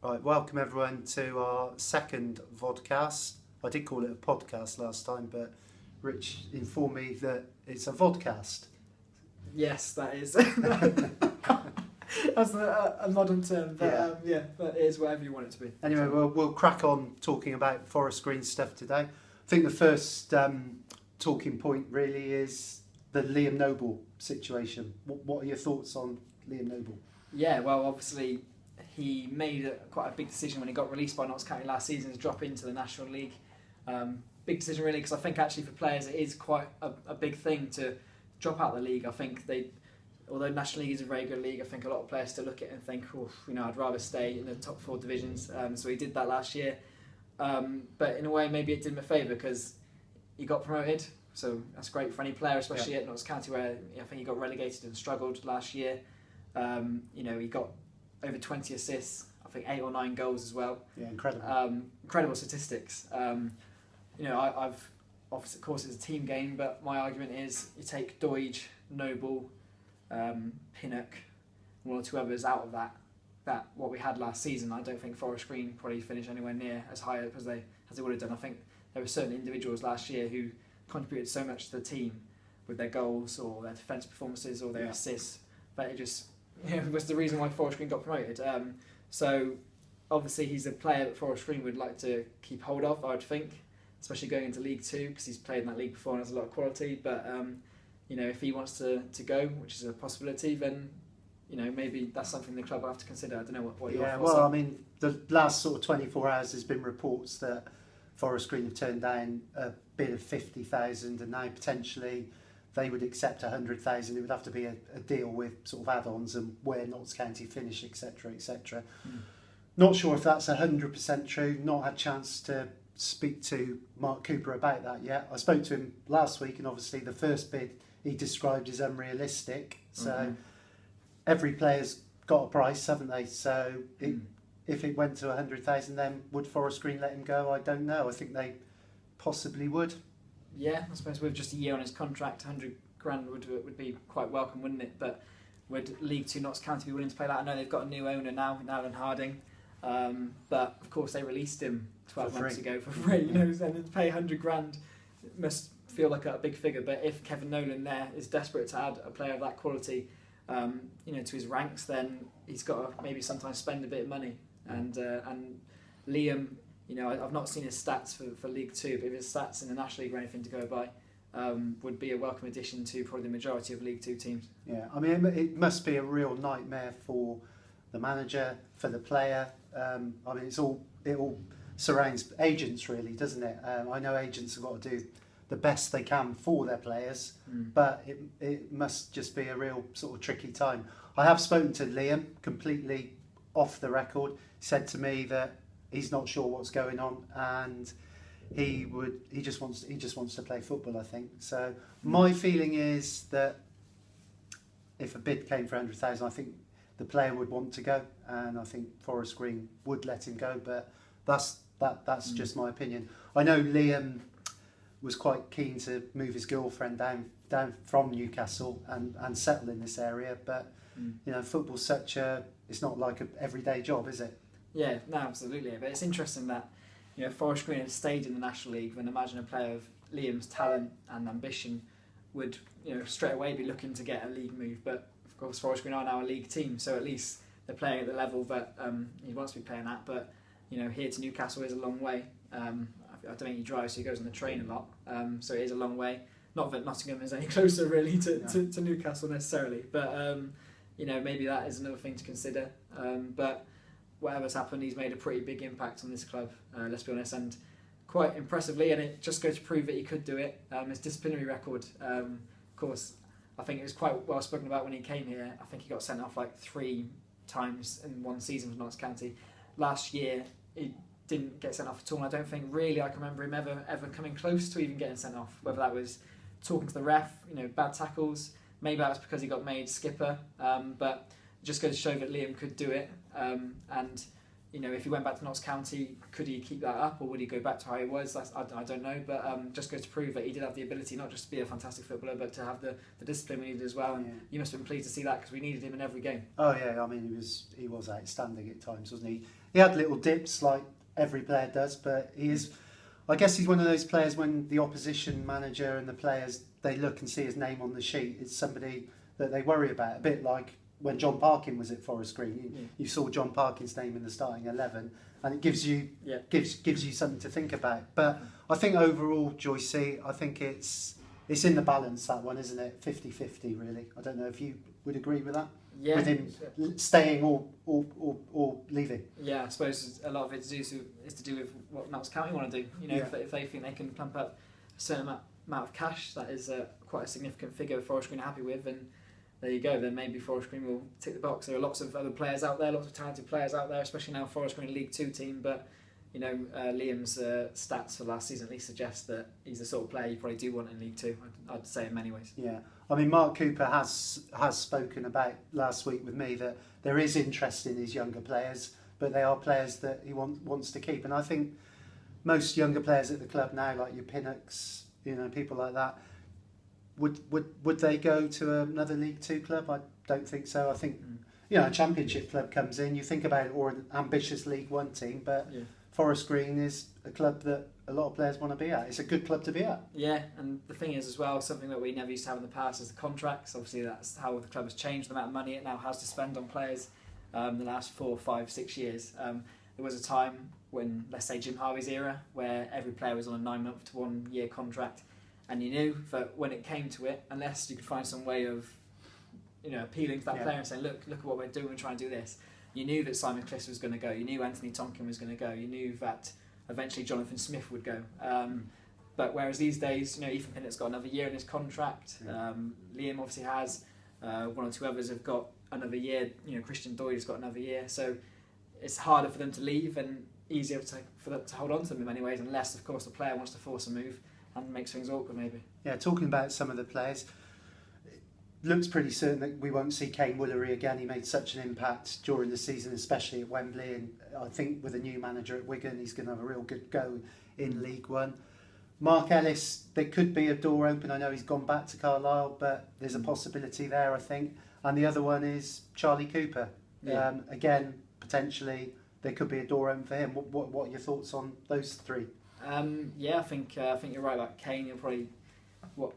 Right, welcome everyone to our second VODCAST. I did call it a podcast last time, but Rich informed me that it's a VODCAST. Yes, that is. That's a modern term, but that is whatever you want it to be. Anyway, we'll crack on talking about Forest Green stuff today. I think the first talking point really is the Liam Noble situation. What are your thoughts on Liam Noble? Yeah, well, obviously he made quite a big decision when he got released by Notts County last season to drop into the National League. Big decision really, because I think actually for players it is quite a big thing to drop out of the league. I think although National League is a very good league, I think a lot of players still look at it and think, I'd rather stay in the top four divisions. So he did that last year. But in a way, maybe it did him a favour because he got promoted. So that's great for any player, especially at Notts County, where I think he got relegated and struggled last year. He got over 20 assists, I think 8 or 9 goals as well. Yeah, incredible. Incredible statistics. I've of course it's a team game, but my argument is you take Doige, Noble, Pinnock, one or two others out of that what we had last season. I don't think Forest Green probably finished anywhere near as high as they would have done. I think there were certain individuals last year who contributed so much to the team with their goals or their defence performances or their assists, but it just was the reason why Forest Green got promoted. So obviously he's a player that Forest Green would like to keep hold of, I would think, especially going into League 2 because he's played in that league before and has a lot of quality. But if he wants to go, which is a possibility, then maybe that's something the club will have to consider. I don't know what your thoughts are. I mean, the last sort of 24 hours there's been reports that Forest Green have turned down a bid of 50,000 and now potentially they would accept 100,000. It would have to be a deal with sort of add-ons and where Notts County finish, etc., etc. Not sure if that's 100% true. Not had a chance to speak to Mark Cooper about that yet. I spoke to him last week, and obviously the first bid he described as unrealistic. So every player's got a price, haven't they? So if it went to 100,000, then would Forest Green let him go? I don't know. I think they possibly would. Yeah, I suppose with just a year on his contract, 100 grand would be quite welcome, wouldn't it? But would League 2 Notts County be willing to pay that? I know they've got a new owner now, Alan Harding. But of course they released him 12 months ago for free, and to pay 100 grand must feel like a big figure. But if Kevin Nolan there is desperate to add a player of that quality, to his ranks, then he's got to maybe sometimes spend a bit of money. And Liam, I've not seen his stats for League 2, but if his stats in the National League or anything to go by, would be a welcome addition to probably the majority of League 2 teams. Yeah, I mean, it must be a real nightmare for the manager, for the player. It all surrounds agents really, doesn't it? I know agents have got to do the best they can for their players, but it must just be a real sort of tricky time. I have spoken to Liam completely off the record. He said to me that he's not sure what's going on and he just wants to play football, I think. So my feeling is that if a bid came for 100,000, I think the player would want to go, and I think Forest Green would let him go. But that's just my opinion. I know Liam was quite keen to move his girlfriend down from Newcastle and settle in this area, but football's it's not like an everyday job, is it? Yeah, no, absolutely. But it's interesting that Forest Green had stayed in the National League. When imagine a player of Liam's talent and ambition would straight away be looking to get a league move. But of course, Forest Green are now a league team, so at least they're playing at the level that he wants to be playing at. But here to Newcastle is a long way. I don't think he drives, so he goes on the train a lot. So it is a long way. Not that Nottingham is any closer really to Newcastle necessarily, but maybe that is another thing to consider. But whatever's happened, he's made a pretty big impact on this club, let's be honest, and quite impressively, and it just goes to prove that he could do it. His disciplinary record, of course, I think it was quite well spoken about when he came here. I think he got sent off like 3 times in one season for Notts County. Last year, he didn't get sent off at all, and I don't think really I can remember him ever coming close to even getting sent off, whether that was talking to the ref, bad tackles, maybe that was because he got made skipper, but it just goes to show that Liam could do it, and if he went back to Notts County, could he keep that up, or would he go back to how he was? I don't know, but just goes to prove that he did have the ability not just to be a fantastic footballer, but to have the discipline we needed as well. And you must have been pleased to see that, because we needed him in every game. Oh yeah, I mean he was outstanding at times, wasn't he? He had little dips like every player does, but I guess he's one of those players when the opposition manager and the players, they look and see his name on the sheet, it's somebody that they worry about, a bit like when John Parkin was at Forest Green. You saw John Parkin's name in the starting 11, and it gives you gives you something to think about. But I think overall, Joyce, I think it's in the balance, that one, isn't it? 50-50 really. I don't know if you would agree with that. Yeah. With him staying or leaving. Yeah, I suppose a lot of it is to do with what Notts County want to do. If they think they can plump up a certain amount of cash, that is quite a significant figure Forest Green are happy with, and there you go. Then maybe Forest Green will tick the box. There are lots of other players out there, lots of talented players out there, especially now Forest Green League 2 team. But Liam's stats for last season at least suggest that he's the sort of player you probably do want in League 2. I'd say in many ways. Yeah, I mean Mark Cooper has spoken about last week with me that there is interest in these younger players, but they are players that he wants to keep. And I think most younger players at the club now, like your Pinnocks, people like that, would they go to another League 2 club? I don't think so. I think a Championship club comes in, you think about it, or an ambitious League 1 team, but Forest Green is a club that a lot of players want to be at. It's a good club to be at. Yeah, and the thing is as well, something that we never used to have in the past is the contracts. Obviously that's how the club has changed, the amount of money it now has to spend on players the last 4, 5, 6 years. There was a time when, let's say Jim Harvey's era, where every player was on a 9-month to 1 year contract, and you knew that when it came to it, unless you could find some way of appealing to that player and saying, look at what we're doing, we're trying to do this, you knew that Simon Cliss was going to go, you knew Anthony Tonkin was going to go, you knew that eventually Jonathan Smith would go. But whereas these days, Ethan Pinnock's got another year in his contract, Liam obviously has, 1 or 2 others have got another year, Christian Doyle's got another year, so it's harder for them to leave and easier for them to hold on to them in many ways, unless of course the player wants to force a move and makes things awkward maybe. Yeah, talking about some of the players, it looks pretty certain that we won't see Kane Woolery again. He made such an impact during the season, especially at Wembley, and I think with a new manager at Wigan, he's going to have a real good go in League 1. Mark Ellis, there could be a door open. I know he's gone back to Carlisle, but there's a possibility there, I think. And the other one is Charlie Cooper. Again, potentially there could be a door open for him. What are your thoughts on those 3? I think you're right about Kane. You'll probably,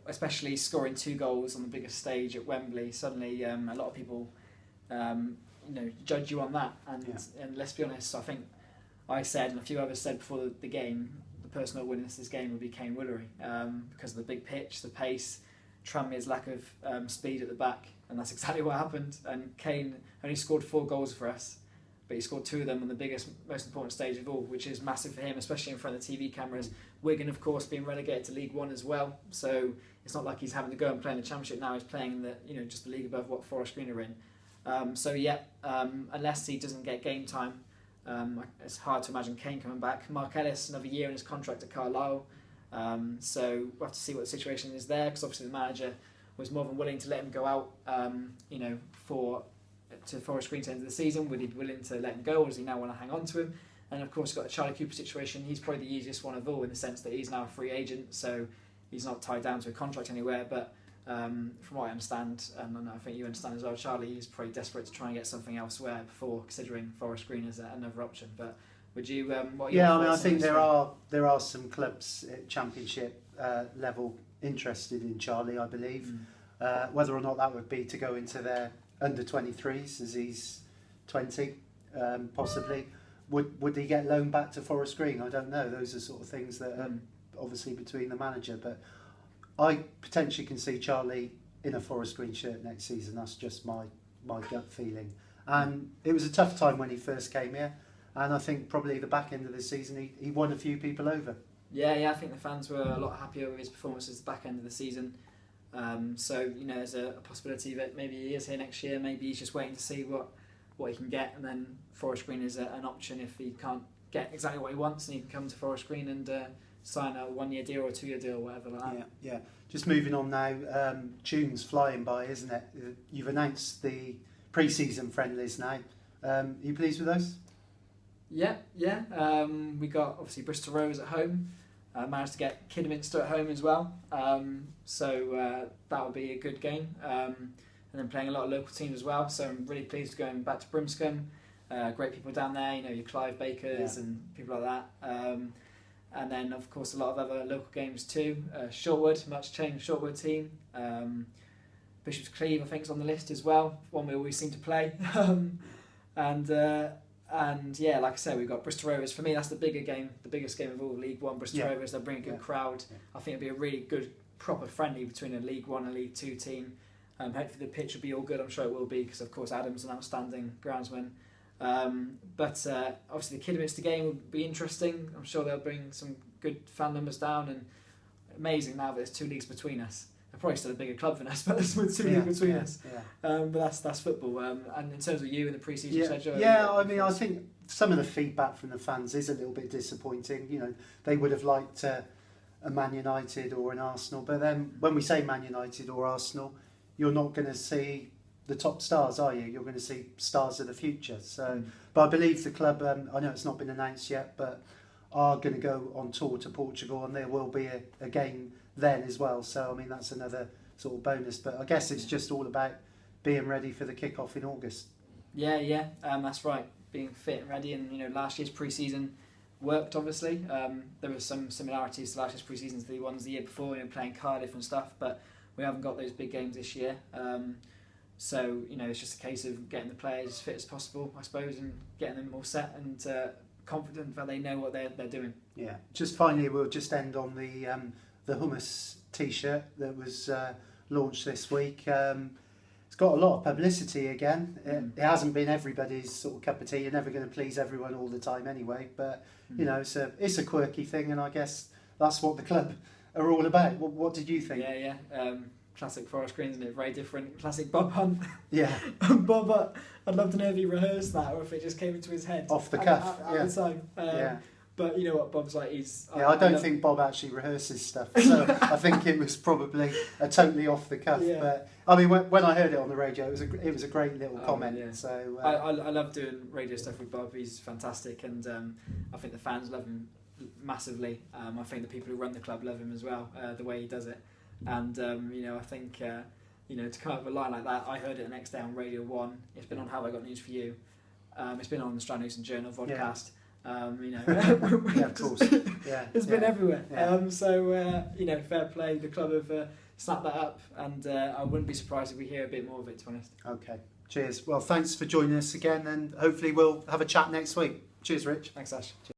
especially scoring 2 goals on the biggest stage at Wembley. Suddenly, a lot of people, judge you on that. And let's be honest, I think I said, and a few others said before the game, the person that wins this game would be Kane Woolery because of the big pitch, the pace, Tranmere's lack of speed at the back, and that's exactly what happened. And Kane only scored 4 goals for us, but he scored 2 of them on the biggest, most important stage of all, which is massive for him, especially in front of the TV cameras. Wigan, of course, being relegated to League 1 as well, so it's not like he's having to go and play in the Championship now. He's playing in the just the league above what Forest Green are in. Unless he doesn't get game time, it's hard to imagine Kane coming back. Mark Ellis, another year in his contract at Carlisle, so we'll have to see what the situation is there, because obviously the manager was more than willing to let him go out, to Forest Green to end of the season. Would he be willing to let him go, or does he now want to hang on to him? And of course, got the Charlie Cooper situation. He's probably the easiest one of all, in the sense that he's now a free agent, so he's not tied down to a contract anywhere. But from what I understand, and I think you understand as well, Charlie is probably desperate to try and get something elsewhere before considering Forest Green as another option. But would you? I think there are some clubs at Championship level interested in Charlie, I believe. Whether or not that would be to go into their under 23s as he's 20, possibly. Would he get loaned back to Forest Green? I don't know. Those are sort of things that are obviously between the manager. But I potentially can see Charlie in a Forest Green shirt next season. That's just my gut feeling. And it was a tough time when he first came here. And I think probably the back end of the season he won a few people over. Yeah, I think the fans were a lot happier with his performances at the back end of the season. There's a possibility that maybe he is here next year. Maybe he's just waiting to see what he can get, and then Forest Green is an option if he can't get exactly what he wants, and he can come to Forest Green and sign a 1-year deal or a 2-year deal, whatever like that. Yeah. Just moving on now. June's flying by, isn't it? You've announced the pre-season friendlies now. Are you pleased with those? Yeah. We got obviously Bristol Rovers at home. Managed to get Kidderminster at home as well. So that will be a good game. And then playing a lot of local teams as well. So I'm really pleased going back to Brimscombe. Great people down there, your Clive Bakers and people like that. And then, of course, a lot of other local games too. Shortwood, much changed Shortwood team. Bishop's Cleeve, I think, is on the list as well. One we always seem to play. And yeah, like I said, we've got Bristol Rovers. For me, that's the biggest game of all. League One, Bristol Rovers. They'll bring a good crowd. Yeah. I think it'll be a really good, proper friendly between a League One and League Two team. Hopefully the pitch will be all good. I'm sure it will be because, of course, Adam's an outstanding groundsman. But obviously the Kidderminster game will be interesting. I'm sure they'll bring some good fan numbers down, and amazing now that there's 2 leagues between us. They're probably still a bigger club than us, but there's 2 leagues between us. Yeah. But that's football. And in terms of you and the pre-season schedule, I think some of the feedback from the fans is a little bit disappointing. They would have liked a Man United or an Arsenal, but then when we say Man United or Arsenal, you're not going to see the top stars, are you? You're going to see stars of the future. So, but I believe the club, I know it's not been announced yet, but are going to go on tour to Portugal, and there will be a game then as well. So, I mean, that's another sort of bonus. But I guess it's just all about being ready for the kick-off in August. Yeah, that's right. Being fit and ready, and last year's pre-season worked. Obviously, there were some similarities to last year's pre-season to the ones the year before, playing Cardiff and stuff. But we haven't got those big games this year. So, it's just a case of getting the players as fit as possible, I suppose, and getting them all set and confident that they know what they're doing. Yeah. Just finally, we'll just end on the hummus T-shirt that was launched this week. It's got a lot of publicity again. It hasn't been everybody's sort of cup of tea. You're never going to please everyone all the time anyway. But, it's a quirky thing, and I guess that's what the club are all about. What did you think? Yeah. Classic Forest Green, isn't it? Very different. Classic Bob Hunt. Yeah. Bob, I'd love to know if he rehearsed that or if it just came into his head. Off the cuff. At the time. But you know what Bob's like? I don't think Bob actually rehearses stuff. So I think it was probably a totally off the cuff. Yeah. But I mean, when I heard it on the radio, it was a great little comment. Yeah. So I love doing radio stuff with Bob. He's fantastic, and I think the fans love him massively. I think the people who run the club love him as well. The way he does it. And I think to come up with a line like that, I heard it the next day on Radio 1. It's been on How I Got News For You. It's been on the Strand News and Journal VODCAST. Yeah, of course. Yeah, it's been everywhere. Yeah. Fair play. The club have snapped that up, and I wouldn't be surprised if we hear a bit more of it, to be honest. Okay. Cheers. Well, thanks for joining us again, and hopefully we'll have a chat next week. Cheers, Rich. Thanks, Ash. Cheers.